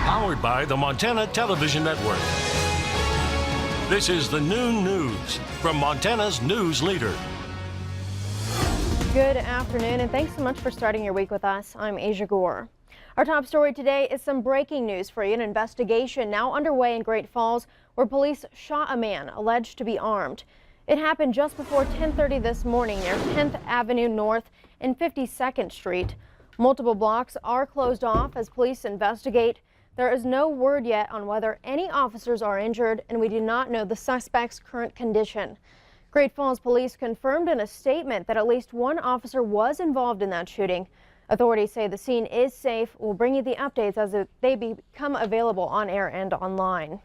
Powered by the Montana Television Network. This is the Noon News from Montana's news leader. Good afternoon, and thanks so much for starting your week with us. I'm Aja Goare. Our top story today is some breaking news for you. An investigation now underway in Great Falls where police shot a man alleged to be armed. It happened just before 10:30 this morning near 10th Avenue North and 52nd Street. Multiple blocks are closed off as police investigate. There is no word yet on whether any officers are injured, and we do not know the suspect's current condition. Great Falls police confirmed in a statement that at least one officer was involved in that shooting. Authorities say the scene is safe. We'll bring you the updates as they become available on air and online.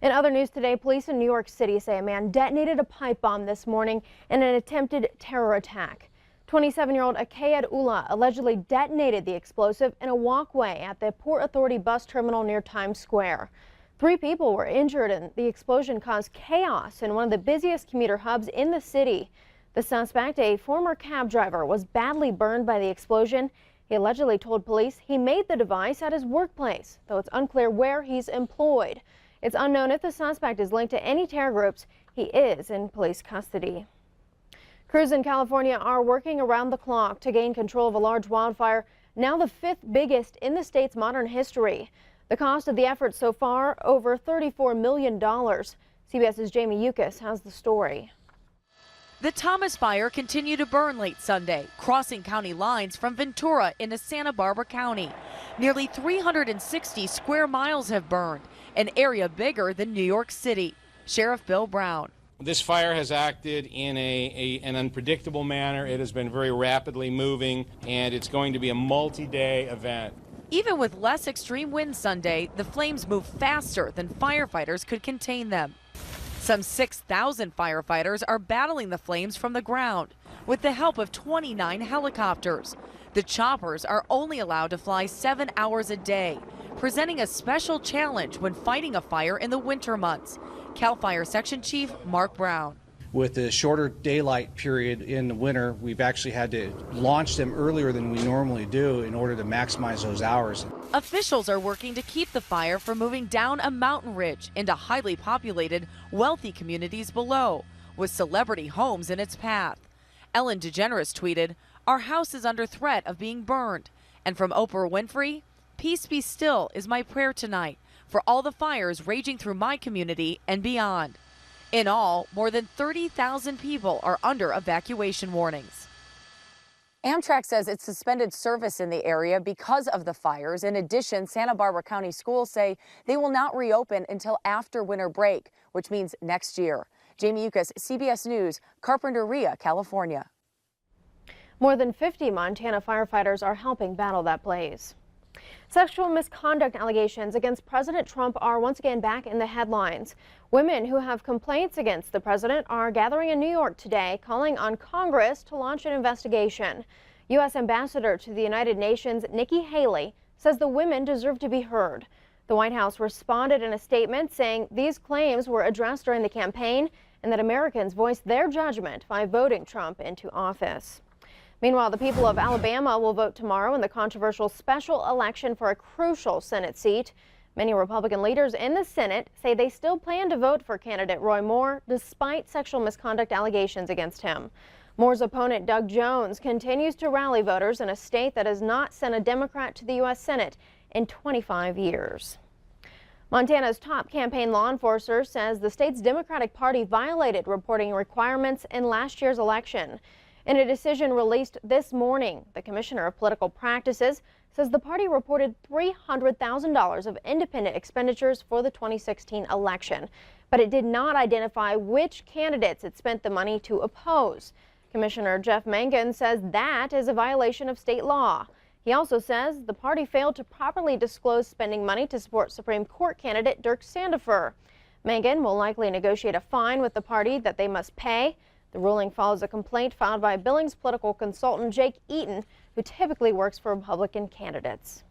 In other news today, police in New York City say a man detonated a pipe bomb this morning in an attempted terror attack. 27-year-old Akayed Ullah allegedly detonated the explosive in a walkway at the Port Authority bus terminal near Times Square. 3 people were injured, and the explosion caused chaos in one of the busiest commuter hubs in the city. The suspect, a former cab driver, was badly burned by the explosion. He allegedly told police he made the device at his workplace, though it's unclear where he's employed. It's unknown if the suspect is linked to any terror groups. He is in police custody. Crews in California are working around the clock to gain control of a large wildfire, now the 5th biggest in the state's modern history. The cost of the effort so far, over $34 million. CBS's Jamie Yukas has the story. The Thomas fire continued to burn late Sunday, crossing county lines from Ventura into Santa Barbara County. Nearly 360 square miles have burned, an area bigger than New York City. Sheriff Bill Brown. This fire has acted in an unpredictable manner. It has been very rapidly moving, and it's going to be a multi-day event. Even with less extreme winds Sunday, the flames moved faster than firefighters could contain them. Some 6,000 firefighters are battling the flames from the ground with the help of 29 helicopters. The choppers are only allowed to fly 7 hours a day, presenting a special challenge when fighting a fire in the winter months. CAL FIRE Section Chief Mark Brown. With the shorter daylight period in the winter, we've actually had to launch them earlier than we normally do in order to maximize those hours. Officials are working to keep the fire from moving down a mountain ridge into highly populated, wealthy communities below, with celebrity homes in its path. Ellen DeGeneres tweeted, "Our house is under threat of being burned." And from Oprah Winfrey, "Peace be still is my prayer tonight for all the fires raging through my community and beyond." In all, more than 30,000 people are under evacuation warnings. Amtrak says it suspended service in the area because of the fires. In addition, Santa Barbara County schools say they will not reopen until after winter break, which means next year. Jamie Yukas, CBS News, Carpinteria, California. More than 50 Montana firefighters are helping battle that blaze. Sexual misconduct allegations against President Trump are once again back in the headlines. Women who have complaints against the president are gathering in New York today, calling on Congress to launch an investigation. U.S. Ambassador to the United Nations Nikki Haley says the women deserve to be heard. The White House responded in a statement saying these claims were addressed during the campaign and that Americans voiced their judgment by voting Trump into office. Meanwhile, the people of Alabama will vote tomorrow in the controversial special election for a crucial Senate seat. Many Republican leaders in the Senate say they still plan to vote for candidate Roy Moore despite sexual misconduct allegations against him. Moore's opponent, Doug Jones, continues to rally voters in a state that has not sent a Democrat to the U.S. Senate in 25 years. Montana's top campaign law enforcer says the state's Democratic Party violated reporting requirements in last year's election. In a decision released this morning, the Commissioner of Political Practices says the party reported $300,000 of independent expenditures for the 2016 election, but it did not identify which candidates it spent the money to oppose. Commissioner Jeff Mangan says that is a violation of state law. He also says the party failed to properly disclose spending money to support Supreme Court candidate Dirk Sandifer. Mangan will likely negotiate a fine with the party that they must pay. The ruling follows a complaint filed by Billings political consultant Jake Eaton, who typically works for Republican candidates.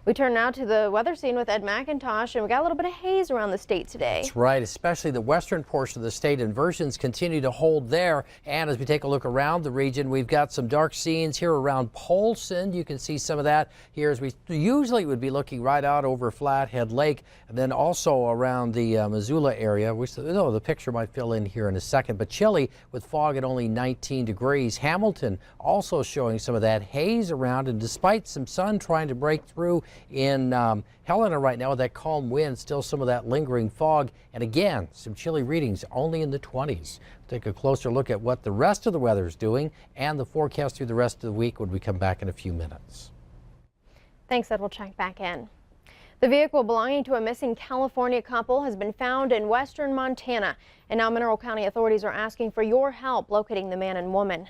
We turn now to the weather scene with Ed McIntosh, and we got a little bit of haze around the state today. That's right, especially the western portion of the state. Inversions continue to hold there. And as we take a look around the region, we've got some dark scenes here around Polson. You can see some of that here as we usually would be looking right out over Flathead Lake, and then also around the Missoula area. The picture might fill in here in a second, but chilly with fog at only 19 degrees. Hamilton also showing some of that haze around, and despite some sun trying to break through in Helena right now with that calm wind, still some of that lingering fog, and again some chilly readings only in the 20s. Take a closer look at what the rest of the weather is doing and the forecast through the rest of the week when we come back in a few minutes. Thanks, Ed. We'll check back in. The vehicle belonging to a missing California couple has been found in western Montana, and now Mineral County authorities are asking for your help locating the man and woman.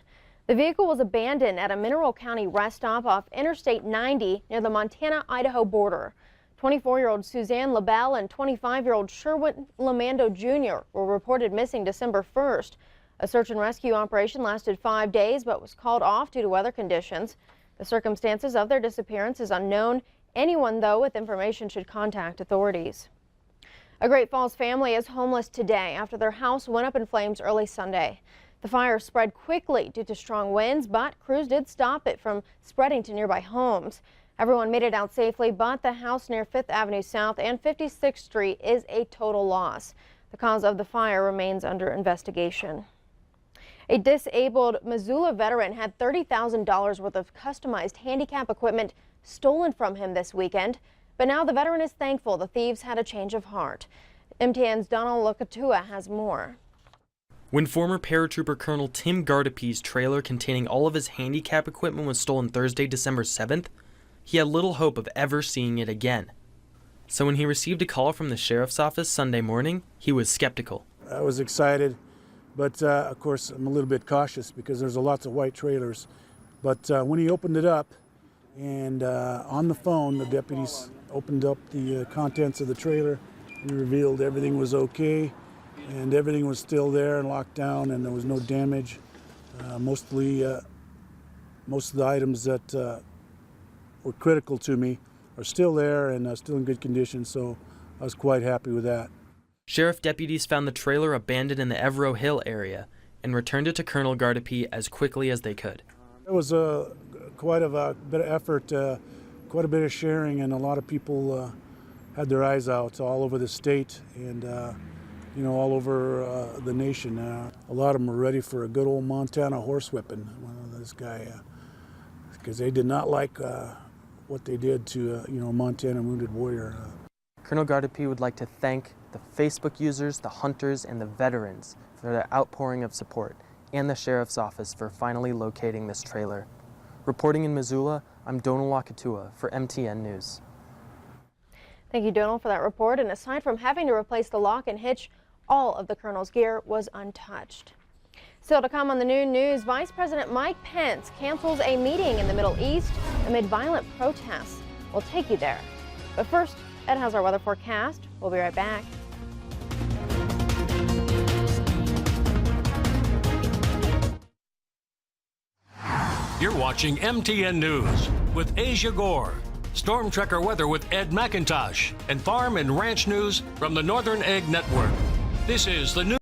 The vehicle was abandoned at a Mineral County rest stop off Interstate 90 near the Montana-Idaho border. 24-year-old Suzanne LaBelle and 25-year-old Sherwin Lamando Jr. were reported missing December 1st. A search and rescue operation lasted 5 days but was called off due to weather conditions. The circumstances of their disappearance is unknown. Anyone, though, with information should contact authorities. A Great Falls family is homeless today after their house went up in flames early Sunday. The fire spread quickly due to strong winds, but crews did stop it from spreading to nearby homes. Everyone made it out safely, but the house near 5th Avenue South and 56th Street is a total loss. The cause of the fire remains under investigation. A disabled Missoula veteran had $30,000 worth of customized handicap equipment stolen from him this weekend, but now the veteran is thankful the thieves had a change of heart. MTN's Donald Lokatua has more. When former paratrooper Colonel Tim Gardapi's trailer containing all of his handicap equipment was stolen Thursday, December 7th, he had little hope of ever seeing it again. So when he received a call from the sheriff's office Sunday morning, he was skeptical. I was excited, but of course I'm a little bit cautious because there's lots of white trailers. But when he opened it up, and on the phone, the deputies opened up the contents of the trailer and revealed everything was okay. And everything was still there and locked down, and there was no damage. Most of the items that were critical to me are still there and still in good condition, so I was quite happy with that. Sheriff deputies found the trailer abandoned in the Evero Hill area and returned it to Colonel Gardapi as quickly as they could. It was quite a bit of effort, quite a bit of sharing, and a lot of people had their eyes out all over the state and all over the nation. A lot of them were ready for a good old Montana horsewhipping. This guy, because they did not like what they did to Montana wounded warrior. Colonel Gardapi would like to thank the Facebook users, the hunters, and the veterans for their outpouring of support, and the sheriff's office for finally locating this trailer. Reporting in Missoula, I'm Donald Lokatua for MTN News. Thank you, Donald, for that report. And aside from having to replace the lock and hitch, all of the colonel's gear was untouched. Still to come on the noon news, Vice President Mike Pence cancels a meeting in the Middle East amid violent protests. We'll take you there. But first, Ed has our weather forecast. We'll be right back. You're watching MTN News with Aja Goare, Storm Tracker weather with Ed McIntosh, and farm and ranch news from the Northern Egg Network. This is the new